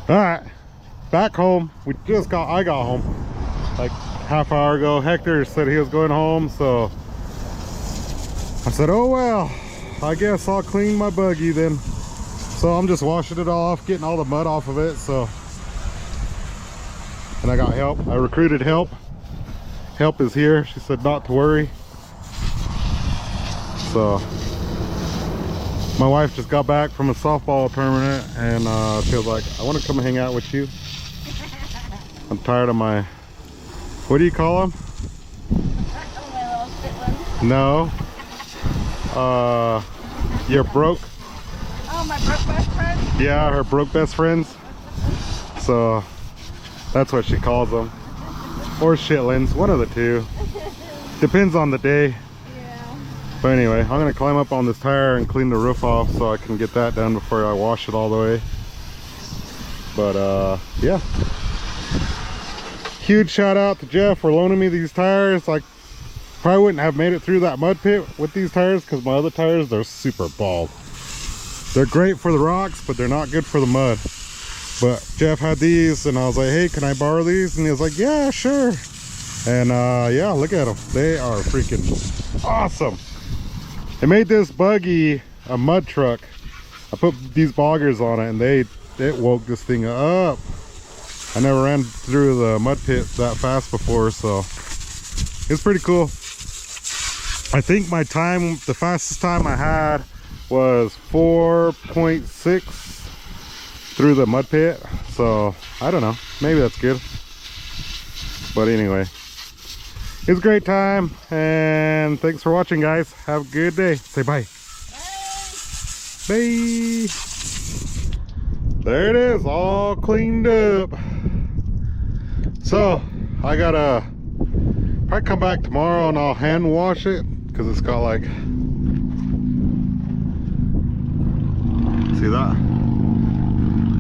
All right, back home. I got home like half hour ago. Hector said he was going home, so I said, oh well, I guess I'll clean my buggy then. So I'm just washing it off, getting all the mud off of it. So, and I got help. I recruited help. Help is here. She said not to worry. So my wife just got back from a softball tournament, and she was like, I want to come hang out with you. I'm tired of my, what do you call them? My little shit one. No. You're broke. Oh, my broke best friend? Yeah, her broke best friends. So that's what she calls them. Or shitlins, one of the two. Depends on the day. Yeah. But anyway, I'm gonna climb up on this tire and clean the roof off so I can get that done before I wash it all the way. But yeah. Huge shout out to Jeff for loaning me these tires. Like, probably wouldn't have made it through that mud pit with these tires because my other tires, they're super bald. They're great for the rocks, but they're not good for the mud. But Jeff had these, and I was like, hey, can I borrow these? And he was like, yeah, sure. And yeah, look at them. They are freaking awesome. I made this buggy a mud truck. I put these boggers on it, and it woke this thing up. I never ran through the mud pit that fast before, so it's pretty cool. I think my time, the fastest time I had was 4.6 through the mud pit. So I don't know, maybe that's good. But anyway, it's a great time, and thanks for watching, guys. Have a good day. Say bye. Bye. There it is, all cleaned up. So I gotta probably come back tomorrow and I'll hand wash it because it's got like, see that?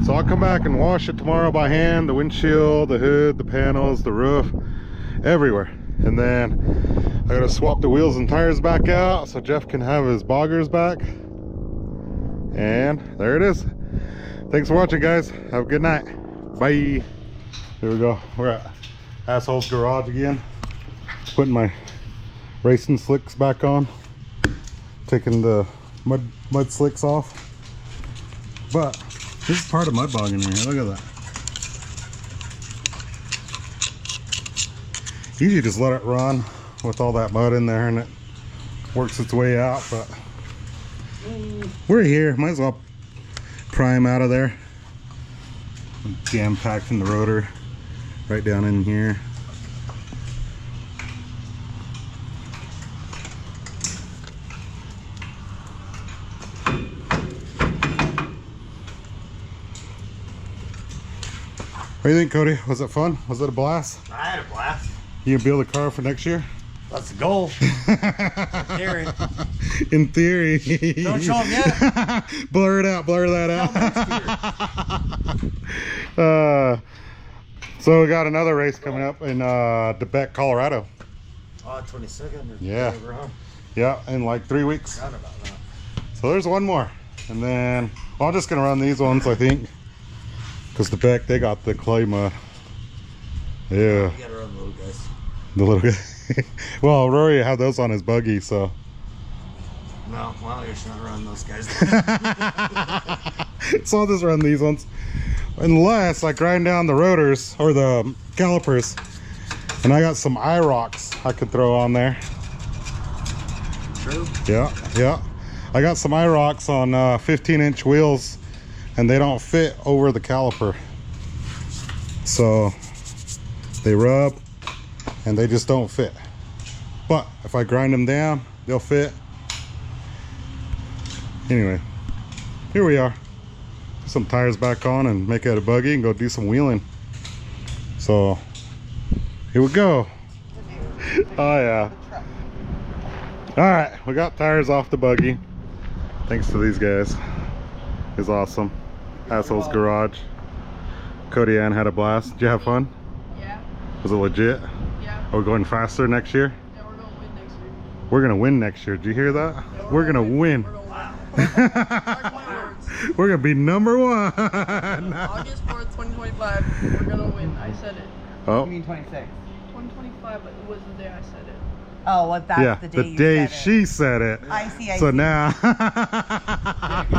So I'll come back and wash it tomorrow by hand, the windshield, the hood, the panels, the roof, everywhere. And then I gotta swap the wheels and tires back out so Jeff can have his boggers back. And there it is. Thanks for watching, guys. Have a good night. Bye. Here we go. We're at Asshole's Garage again. Putting my racing slicks back on. Taking the mud slicks off. But this is part of mud bogging in here. Look at that. Usually just let it run with all that mud in there and it works its way out, but we're here. Might as well prime out of there. Jam packed in the rotor right down in here. What do you think, Cody? Was it fun? Was it a blast? I had a blast. You gonna build a car for next year? That's the goal. Theory. In theory. Don't show them yet. Blur it out, blur that out. So we got another race coming up in DeBeck, Colorado. Oh, 22nd. Yeah. Yeah, in like 3 weeks. Forgot about that. So there's one more. And then, well, I'm just gonna run these ones, I think. Because DeBeck, they got the clay mud. Yeah. You gotta run the little guys. The little guy. Well, Rory had those on his buggy, so. No, well, you should not run those guys. So I'll just run these ones. Unless I grind down the rotors or the calipers. And I got some rocks I could throw on there. True. Yeah, yeah. I got some rocks on 15-inch wheels, and they don't fit over the caliper. So they rub and they just don't fit. But if I grind them down, they'll fit. Anyway, here we are. Put some tires back on and make it a buggy and go do some wheeling. So here we go. Oh yeah. All right, we got tires off the buggy. Thanks to these guys. It's awesome. Asshole's Garage. Cody Ann had a blast. Did you have fun? Yeah. Was it legit? Yeah. Are we going faster next year? Yeah, we're gonna win next year. We're gonna win next year. Did you hear that? Yeah, we're gonna win. We're gonna win. Mark my words. We're gonna be number 1. August 4th, 2025. We're gonna win. I said it. Oh, You mean 26? 2025, but it was the day I said it. Oh, well, that's yeah, the day you day said it. she said it. I see, I So see. now, Get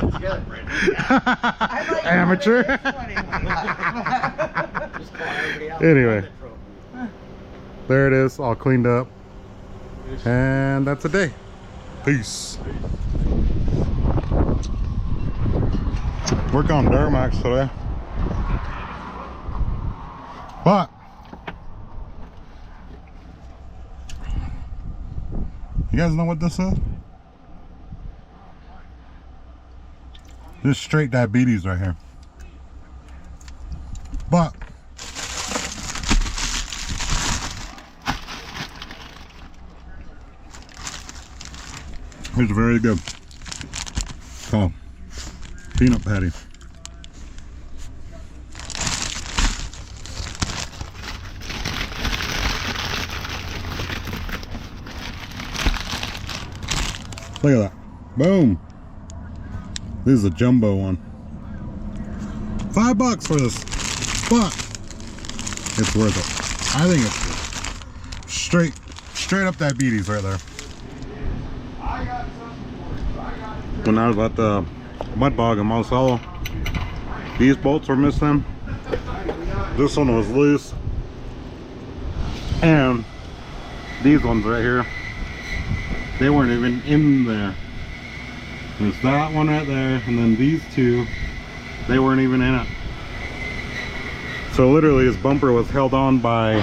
it together, Brandon. I'm like, Amateur. well, it is 2025. Just call everybody out. Anyway. There it is, all cleaned up. And that's a day. Peace. Work on Duramax today. But you guys know what this is? This is straight diabetes right here. But it's very good. Oh, peanut patty. Look at that. Boom. This is a jumbo one. $5 for this, but it's worth it. I think it's straight up diabetes right there. When I was at the mud bog in Mouse Hollow, these bolts were missing. This one was loose, and these ones right here, they weren't even in there. There's that one right there, and then these two, they weren't even in it. So literally his bumper was held on by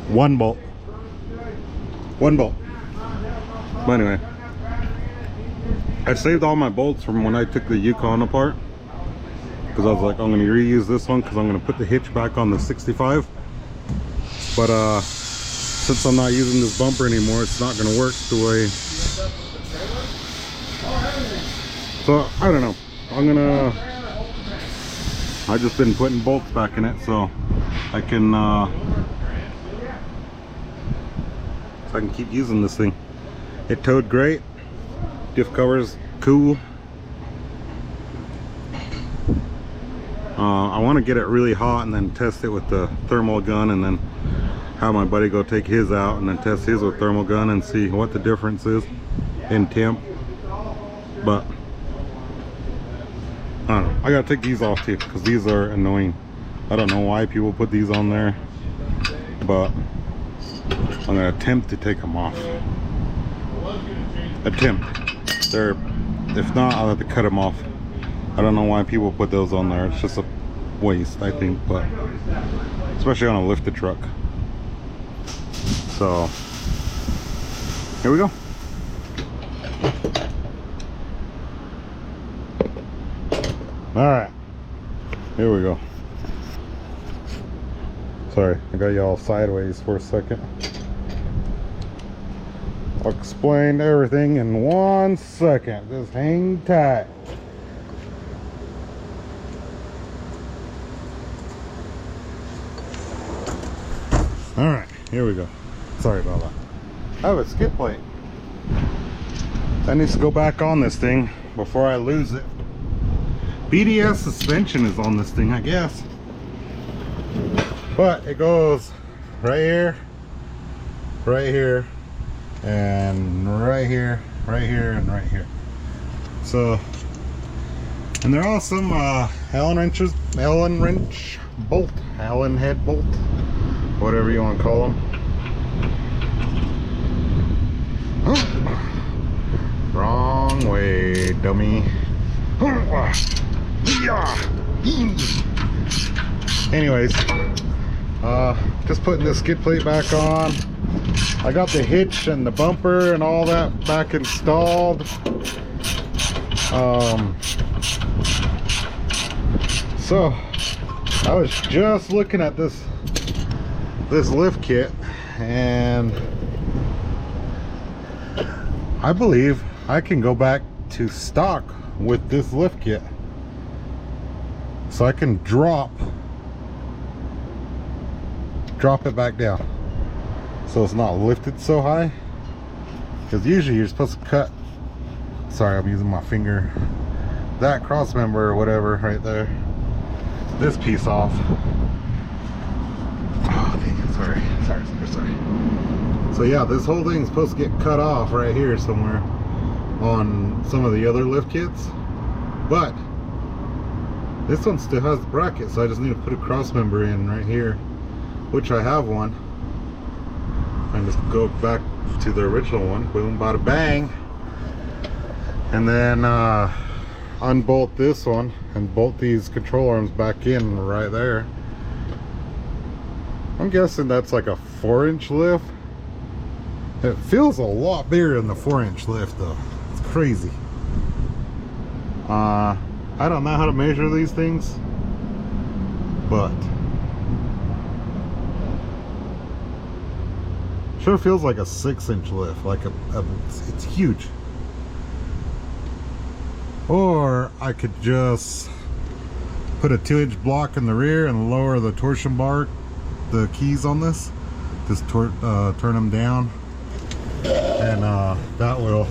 one bolt. But anyway, I saved all my bolts from when I took the Yukon apart, because I was like, I'm going to reuse this one because I'm going to put the hitch back on the 65. But since I'm not using this bumper anymore, it's not going to work the way. So I don't know. I just been putting bolts back in it so I can keep using this thing. It towed great. Diff covers cool. I want to get it really hot and then test it with the thermal gun, and then have my buddy go take his out and then test his with thermal gun and see what the difference is in temp. But I don't know. I gotta take these off too because these are annoying. I don't know why people put these on there, but I'm gonna attempt to take them off. Attempt. If not, I'll have to cut them off. I don't know why people put those on there. It's just a waste, I think, but especially on a lifted truck. So here we go. All right, here we go. Sorry, I got y'all sideways for a second. I'll explain everything in 1 second. Just hang tight. All right, here we go. Sorry about that. I have a skid plate. That needs to go back on this thing before I lose it. BDS suspension is on this thing, I guess. But it goes right here, and right here, and right here. So, and they're all some Allen head bolt, whatever you want to call them. Oh, wrong way, dummy. Anyways, just putting this skid plate back on. I got the hitch and the bumper and all that back installed. So I was just looking at this lift kit, and I believe I can go back to stock with this lift kit, so I can drop it back down so it's not lifted so high. because usually you're supposed to cut, sorry, I'm using my finger, that cross member or whatever right there, this piece off. Oh, okay, sorry. So yeah, this whole thing's supposed to get cut off right here somewhere on some of the other lift kits, but this one still has the bracket, so I just need to put a cross member in right here, which I have one, and just go back to the original one, boom, bada bang, and then unbolt this one and bolt these control arms back in right there. I'm guessing that's like a 4-inch lift. It feels a lot bigger than the 4-inch lift though. It's crazy. I don't know how to measure these things, but sure feels like a 6-inch lift, like it's huge. Or I could just put a 2-inch block in the rear and lower the torsion bar, the keys on this, just turn them down, and that will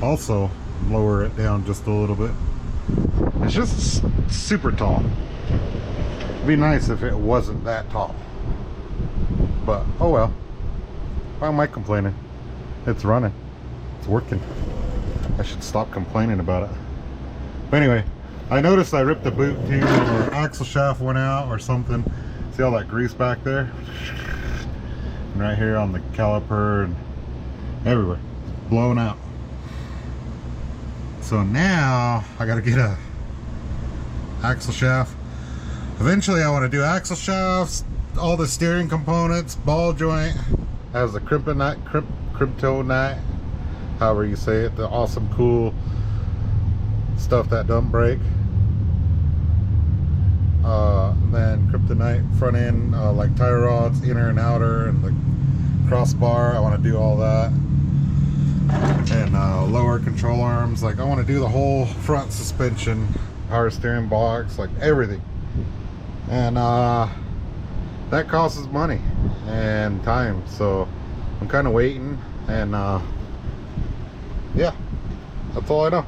also lower it down just a little bit. It's just super tall. It'd be nice if it wasn't that tall, but oh well. Why am I complaining? It's running, it's working. I should stop complaining about it. But anyway, I noticed I ripped the boot tube, or axle shaft went out or something. See all that grease back there? And right here on the caliper and everywhere, blown out. So now I gotta get a axle shaft. Eventually I want to do axle shafts, all the steering components, ball joint, has the kryptonite, however you say it, the awesome cool stuff that don't break. Then kryptonite front end, like tie rods, inner and outer, and the crossbar. I want to do all that, and lower control arms. Like I want to do the whole front suspension, power steering box, like everything. And that costs money and time, so I'm kind of waiting. And yeah, that's all I know.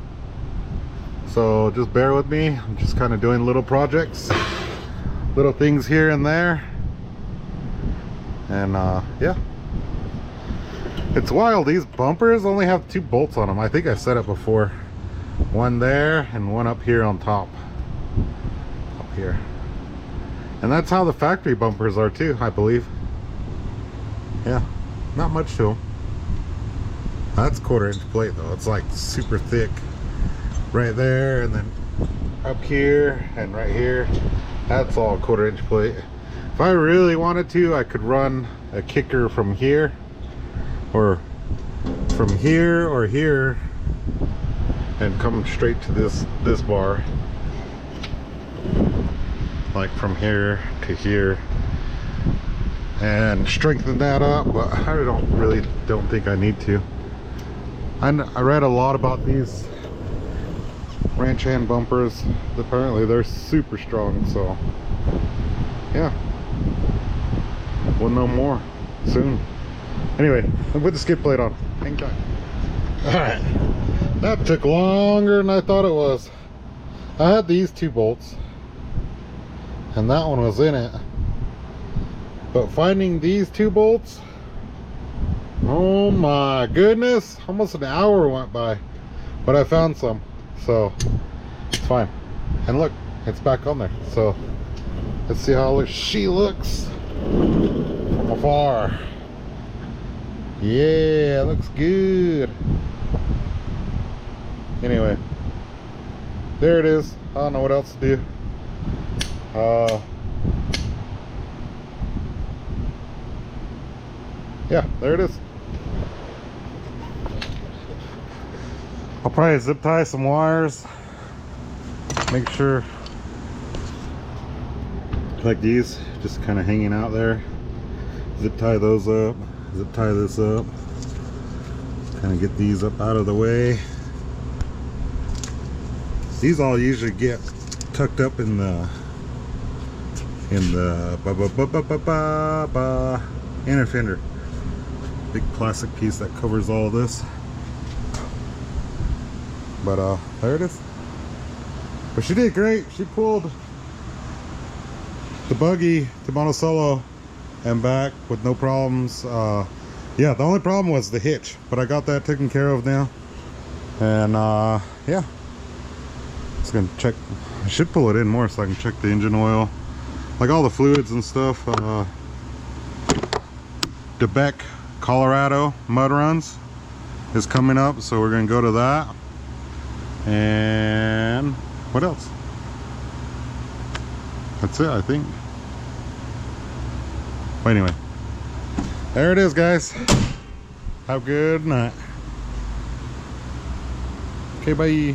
So just bear with me. I'm just kind of doing little projects, little things here and there, and yeah, it's wild. These bumpers only have 2 bolts on them. I think I said it before, one there and one up here on top, up here. And that's how the factory bumpers are too, I believe. Yeah, not much to them. That's 1/4-inch plate though. It's like super thick right there, and then up here and right here, that's all 1/4-inch plate. If I really wanted to, I could run a kicker from here, or from here or here, and come straight to this bar, like from here to here, and strengthen that up, but I don't think I need to. I read a lot about these ranch hand bumpers. Apparently they're super strong, so yeah, we'll know more soon. Anyway, I'll put the skid plate on. Hang tight. Alright, that took longer than I thought it was. I had these 2 bolts and that one was in it, but finding these 2 bolts, oh my goodness, almost an hour went by, but I found some, so it's fine. And look, it's back on there. So let's see how she looks from afar. Yeah, looks good. Anyway, there it is. I don't know what else to do. Yeah, there it is. I'll probably zip tie some wires, make sure, like these, just kind of hanging out there. Zip tie those up, zip tie this up, kind of get these up out of the way. These all usually get tucked up in the inner fender. big plastic piece that covers all of this. But there it is. But she did great. She pulled the buggy to Monticello and back with no problems. Yeah, the only problem was the hitch, but I got that taken care of now. And yeah, just gonna check. I should pull it in more so I can check the engine oil, like all the fluids and stuff. DeBeck, Colorado mud runs is coming up, so we're gonna go to that. And what else? That's it, I think. But anyway, there it is, guys. Have a good night. Okay, bye.